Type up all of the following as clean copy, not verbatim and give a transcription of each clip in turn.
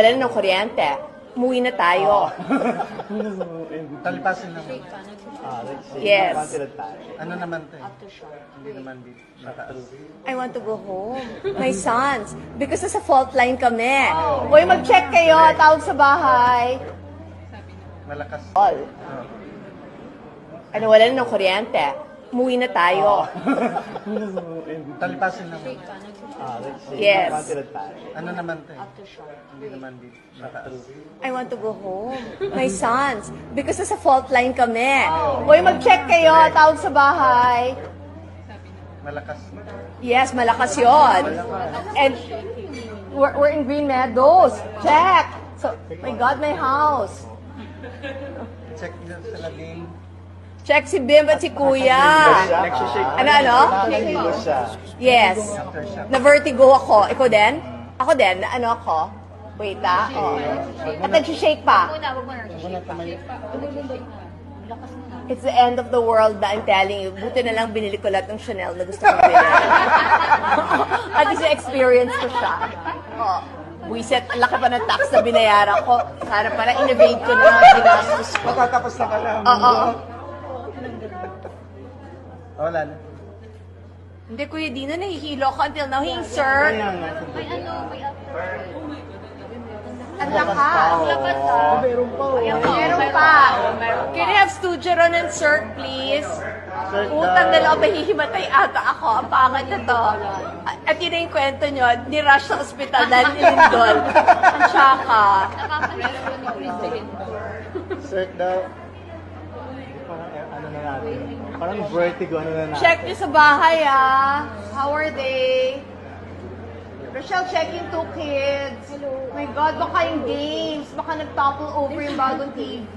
Wala na ng kuryente. Umuwi na tayo. Talipasin naman. Yes. Ano naman to? Hindi naman I want to go home. My sons. Because nasa fault line kami. Uy, mag-check kayo. Tawag sa bahay. Malakas. All. Ano, wala na ng kuryente. Umuwi na tayo. Talipasin naman. Yes. Ano naman to? Hindi naman I want to go home. My sons. Because nasa fault line kami. Uy, mag-check kayo. Tawag sa bahay. Malakas. Yes, malakas yon. And we're in Green Meadows. Check. So, my God, my house. Check nyo sa labing. Check si Bim at si Kuya. Ano? Yes. Na vertigo ako. Ikaw din? Ako din. Na ano ako? Wait Oh. At nag-shake pa. It's the end of the world na I'm telling you. Buti na lang binili ko lahat ng Chanel na gusto kong bilhin. At least experience ko siya. Oh. Buiset, ang laki pa ng tax na binayaran ko. Sana para innovate ko na mga ginastos ko. Matatapos na ka lang. Oo. Wala na. Hindi, Kuya Dino, nahihilo ko until now. Hey, sir. Ang lakas. Meron pa. Can you have Stugeron and Cirque, please? Utang na lang, mahihimatay ata ako. Ang pangat na to. At yun na yung kwento nyo, ni-rush sa ospital dahil nilindol. Ang tsaka. Cirque daw. Parang ano na natin. Parang vertigo ano na natin. Check nyo sa bahay, ah. How are they? Rochelle, checking 2 kids. Hello. My God, baka yung games. Baka nag-topple over yung bagong TV.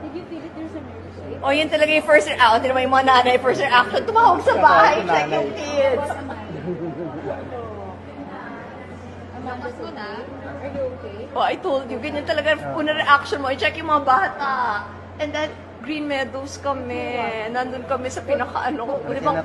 Did you feel it there's an earthquake? O, yun talaga yung first reaction. Hindi naman yung mga nanay, first reaction. Tumawag sa bahay, check yung kids. Lakas ko na. Are you okay? Oh, I told you, ganyan talaga unang reaction mo. I-check yung mga bata. And then, Green Meadows kami. Nandun kami sa pinaka-ano. Di ba?